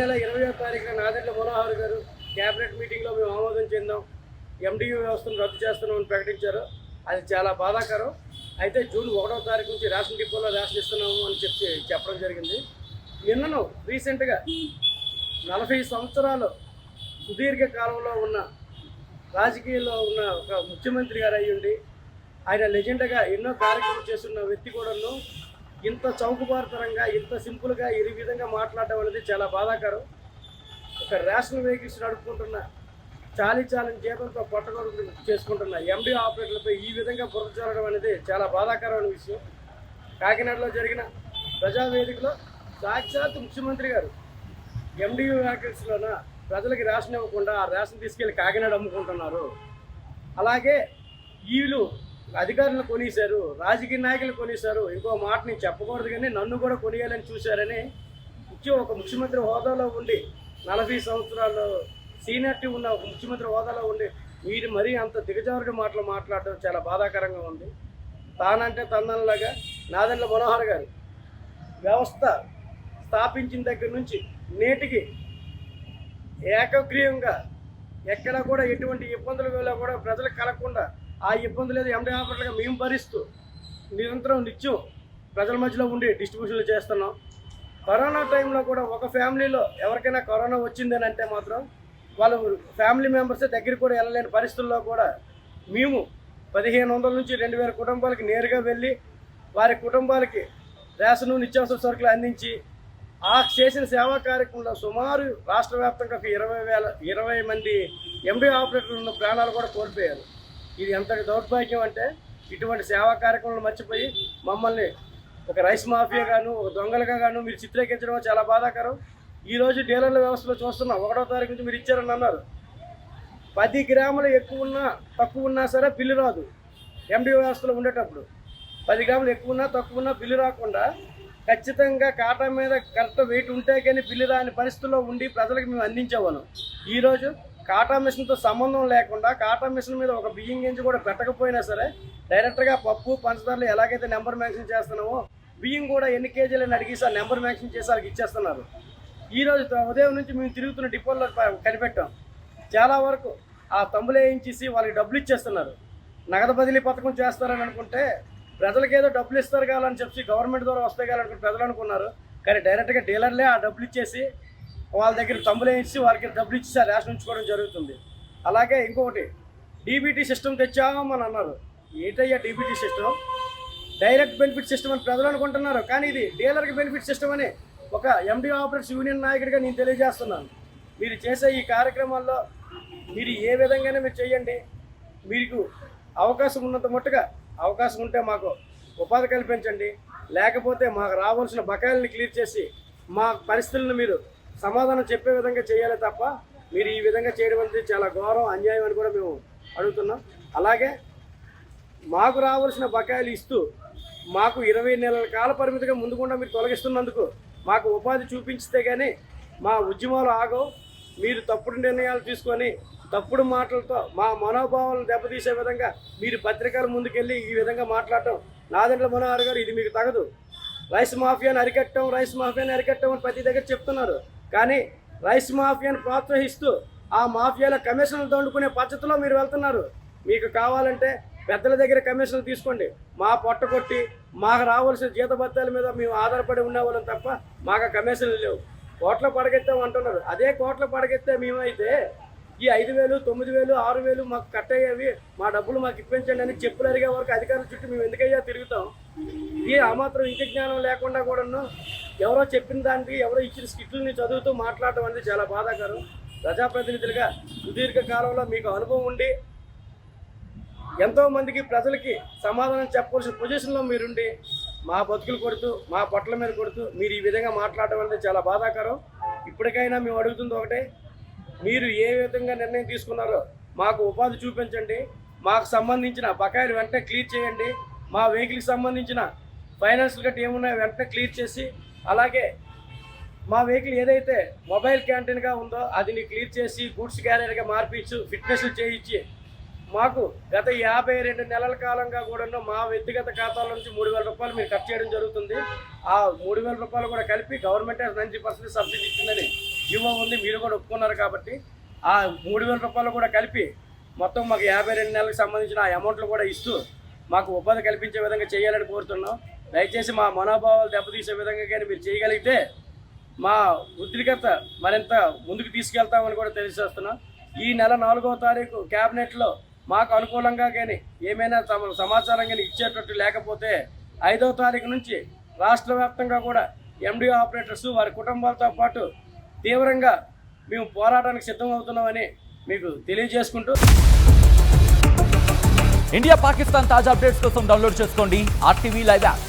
నెల 20వ తారీఖున నాదెండ్ల మనోహర్ గారు క్యాబినెట్ మీటింగ్లో మేము ఆమోదం చెందాం, ఎండియూ వ్యవస్థను రద్దు చేస్తున్నామని ప్రకటించారు. అది చాలా బాధాకరం. అయితే జూన్ 1వ తారీఖు నుంచి రేషన్ డిపోలో రేషన్ ఇస్తున్నాము అని చెప్పడం జరిగింది. నిన్నను రీసెంట్గా 40 సంవత్సరాలు సుదీర్ఘ కాలంలో ఉన్న రాజకీయాల్లో ఉన్న ఒక ముఖ్యమంత్రి గారు అయ్యుండి ఆయన లెజెండ్గా ఎన్నో కార్యక్రమాలు చేస్తున్న వ్యక్తి కూడాను ఇంత చౌకబారుతరంగా ఇంత సింపుల్గా ఈ విధంగా మాట్లాడడం అనేది చాలా బాధాకరం. ఒక రేషన్ వెహికల్స్ నడుపుకుంటున్న చాలీ జీతంతో పొట్టగొడుగు చేసుకుంటున్న ఎండి ఆపరేటర్లపై ఈ విధంగా బురద చల్లడం అనేది చాలా బాధాకరమైన విషయం. కాకినాడలో జరిగిన ప్రజావేదికలో సాక్షాత్ ముఖ్యమంత్రి గారు ఎండియూ వెహికల్స్లోన ప్రజలకి రేషన్ ఇవ్వకుండా ఆ రేషన్ తీసుకెళ్ళి కాకినాడ అమ్ముకుంటున్నారు. అలాగే వీళ్ళు అధికారులను కొనేశారు, రాజకీయ నాయకులు కొనేశారు. ఇంకో మాట నేను చెప్పకూడదు కానీ నన్ను కూడా కొనియాలని చూశారని ఒక ముఖ్యమంత్రి హోదాలో ఉండి 40 సంవత్సరాలు సీనియారిటీ ఉన్న ఒక ముఖ్యమంత్రి హోదాలో ఉండి మీరు మరీ అంత దిగజారుడు మాటలు మాట్లాడడం చాలా బాధాకరంగా ఉంది. తానంటే తందనలాగా నాదెండ్ల మనోహర్ గారు వ్యవస్థ స్థాపించిన దగ్గర నుంచి నేటికి ఏకగ్రీవంగా ఎక్కడ కూడా ఎటువంటి ఇబ్బందుల వల్ల కూడా ప్రజలకు కలగకుండా ఆ ఇబ్బందులు ఏదో ఎండి ఆపరేటర్గా మేము భరిస్తూ నిత్యం ప్రజల మధ్యలో ఉండి డిస్ట్రిబ్యూషన్లు చేస్తున్నాం. కరోనా టైంలో కూడా ఒక ఫ్యామిలీలో ఎవరికైనా కరోనా వచ్చిందని అంటే మాత్రం వాళ్ళ ఫ్యామిలీ మెంబర్సే దగ్గరికి కూడా వెళ్ళలేని పరిస్థితుల్లో కూడా మేము 1500 నుంచి 2000 కుటుంబాలకి నేరుగా వెళ్ళి వారి కుటుంబాలకి రేషను నిత్యావసర సరుకులు అందించి ఆ చేసిన సేవా కార్యక్రమంలో సుమారు రాష్ట్ర వ్యాప్తంగా 20 మంది ఎండి ఆపరేటర్లు ఉన్న ప్రాణాలు కూడా కోల్పోయారు. ఇది ఎంతటి దౌర్భాగ్యం అంటే ఇటువంటి సేవా కార్యక్రమాలు మర్చిపోయి మమ్మల్ని ఒక రైస్ మాఫియాగాను ఒక దొంగలుగా మీరు చిత్రీకరించడం చాలా బాధాకరం. ఈరోజు డీలర్ల వ్యవస్థలో చూస్తున్నాం. 1వ తారీఖు నుంచి మీరు ఇచ్చారని అన్నారు. 10 గ్రాములు ఎక్కువ ఉన్నా తక్కువ ఉన్నా సరే బిల్లు రాదు. ఎండి వ్యవస్థలో ఉండేటప్పుడు 10 గ్రాములు ఎక్కువ ఉన్నా తక్కువ ఉన్నా బిల్లు రాకుండా ఖచ్చితంగా కాటా మీద కరెక్ట్ వెయిట్ ఉంటే కానీ బిల్లు రాని పరిస్థితుల్లో ఉండి ప్రజలకు మేము అందించేవాళ్ళం. ఈరోజు కాటా మిషన్తో సంబంధం లేకుండా కాటా మిషన్ మీద ఒక బియ్యం గింజ కూడా పెట్టకపోయినా సరే డైరెక్ట్గా పప్పు పంచదారలు ఎలాగైతే నెంబర్ మ్యాక్సిన్ చేస్తున్నామో బియ్యం కూడా ఎన్ని కేజీలని అడిగేసి ఆ నెంబర్ మ్యాక్సిన్ చేసి వాళ్ళకి ఇచ్చేస్తున్నారు. ఈరోజు ఉదయం నుంచి మేము తిరుగుతున్న డిపోల్లో కనిపెట్టాం. చాలా వరకు ఆ తమ్ములు వేయించేసి వాళ్ళకి డబ్బులు ఇచ్చేస్తున్నారు. నగదు బదిలీ పథకం చేస్తారని అనుకుంటే ప్రజలకు ఏదో డబ్బులు ఇస్తారు కావాలని చెప్పి గవర్నమెంట్ ద్వారా వస్తాయి కావాలనుకుంటే ప్రజలు అనుకున్నారు. కానీ డైరెక్ట్గా డీలర్లే ఆ డబ్బులు ఇచ్చేసి వాళ్ళ దగ్గర తమ్ములు వేయించి వాళ్ళకి డబ్బులు ఇచ్చి ఆ రేషన్ ఉంచుకోవడం జరుగుతుంది. అలాగే ఇంకొకటి డీబీటీ సిస్టమ్ తెచ్చామని అన్నారు. ఏంటయ్యా DBT system? Direct benefit system అని ప్రజలు అనుకుంటున్నారు. కానీ ఇది డీలర్కి బెనిఫిట్ సిస్టమ్ అని ఒక ఎండి ఆపరేటర్స్ యూనియన్ నాయకుడిగా నేను తెలియజేస్తున్నాను. మీరు చేసే ఈ కార్యక్రమాల్లో మీరు ఏ విధంగానే మీరు చేయండి. మీకు అవకాశం ఉన్నంత మట్టుగా అవకాశం ఉంటే మాకు ఉపాధి కల్పించండి, లేకపోతే మాకు రావాల్సిన బకాయిలను క్లియర్ చేసి మా పరిస్థితులను మీరు సమాధానం చెప్పే విధంగా చేయాలి తప్ప మీరు ఈ విధంగా చేయడం అనేది చాలా ఘోరం, అన్యాయం అని కూడా మేము అడుగుతున్నాం. అలాగే మాకు రావాల్సిన బకాయిలు ఇస్తూ మాకు 20 నెలల కాల పరిమితిగా ముందుకుండా మీరు తొలగిస్తున్నందుకు మాకు ఉపాధి చూపించితే కానీ మా ఉద్యమాలు ఆగవు. మీరు తప్పుడు నిర్ణయాలు తీసుకొని తప్పుడు మాటలతో మా మనోభావాలను దెబ్బతీసే విధంగా మీరు పత్రికల ముందుకెళ్ళి ఈ విధంగా మాట్లాడటం నాదెండ్ల మనోహర్ గారు ఇది మీకు తగదు. రైస్ మాఫియాని అరికట్టం అని ప్రతి దగ్గర చెప్తున్నారు. కానీ రైస్ మాఫియాని ప్రోత్సహిస్తూ ఆ మాఫియాల కమిషన్లు దండుకునే పద్ధతిలో మీరు వెళ్తున్నారు. మీకు కావాలంటే పెద్దల దగ్గర కమిషన్లు తీసుకోండి. మా పొట్ట కొట్టి మాకు రావాల్సిన జీతభత్యాల మీద మేము ఆధారపడి ఉండేవాళ్ళం తప్ప మాకు కమిషన్లు లేవు. కోట్ల పడగెత్తాం అంటున్నారు. అదే కోట్ల పడగెత్తే మేమైతే ఈ 5,000, 9,000, 6,000 మాకు కట్ అయ్యేవి, మా డబ్బులు మాకు ఇప్పించండి అని చెప్పులు అడిగే వరకు అధికారుల చుట్టూ మేము ఎందుకయ్యా తిరుగుతాం? ఈ మాత్రం ఇంటి జ్ఞానం లేకుండా కూడాను ఎవరో చెప్పిన దానికి ఎవరో ఇచ్చిన స్కిట్లని చదువుతూ మాట్లాడటం అనేది చాలా బాధాకరం. ప్రజాప్రతినిధులుగా సుదీర్ఘ కాలంలో మీకు అనుభవం ఉండి ఎంతోమందికి ప్రజలకి సమాధానం చెప్పవలసిన పొజిషన్లో మీరుండి మా బతుకులు కొడుతూ మా పొట్ల మీద కొడుతూ మీరు ఈ విధంగా మాట్లాడటం అనేది చాలా బాధాకరం. ఇప్పటికైనా మేము అడుగుతుంది ఒకటే, మీరు ఏ విధంగా నిర్ణయం తీసుకున్నారో మాకు ఉపాధి చూపించండి. మాకు సంబంధించిన బకాయిలు వెంటనే క్లియర్ చేయండి. మా వెహికల్కి సంబంధించిన ఫైనాన్షియల్ గట్టి ఏమున్నాయో వెంటనే క్లియర్ చేసి, అలాగే మా వెహికల్ ఏదైతే మొబైల్ క్యాంటీన్గా ఉందో అది క్లియర్ చేసి గూడ్స్ క్యారియర్గా మార్పించు ఫిట్నెస్లు చేయించి మాకు గత 52 నెలల కాలంగా కూడా మా వ్యక్తిగత ఖాతాల నుంచి 3,000 రూపాయలు మీరు కట్ చేయడం జరుగుతుంది. ఆ 3,000 రూపాయలు కూడా కలిపి గవర్నమెంట్ 90% సబ్సిడీ ఇచ్చిందని జీవో ఉంది, మీరు కూడా ఒప్పుకున్నారు. కాబట్టి ఆ 3,000 రూపాయలు కూడా కలిపి మొత్తం మాకు 52 నెలలకు సంబంధించిన ఆ అమౌంట్లు కూడా ఇస్తూ మాకు ఉపాధి కల్పించే విధంగా చేయాలని కోరుతున్నాం. దయచేసి మా మనోభావాలు దెబ్బతీసే విధంగా కానీ మీరు చేయగలిగితే మా ఉద్రిక్తత మరింత ముందుకు తీసుకెళ్తామని కూడా తెలియజేస్తున్నాం. ఈ నెల 4వ తారీఖు క్యాబినెట్లో మాకు అనుకూలంగా కానీ ఏమైనా సమాచారం కానీ ఇచ్చేటట్టు లేకపోతే 5వ తారీఖు నుంచి రాష్ట్ర వ్యాప్తంగా కూడా ఎండిఓ ఆపరేటర్స్ వారి కుటుంబాలతో పాటు తీవ్రంగా మేము పోరాటానికి సిద్ధమవుతున్నామని మీకు తెలియజేసుకుంటూ ఇండియా పాకిస్తాన్ తాజా అప్డేట్స్ కోసం డౌన్లోడ్ చేసుకోండి RTV లైవ్ యాప్.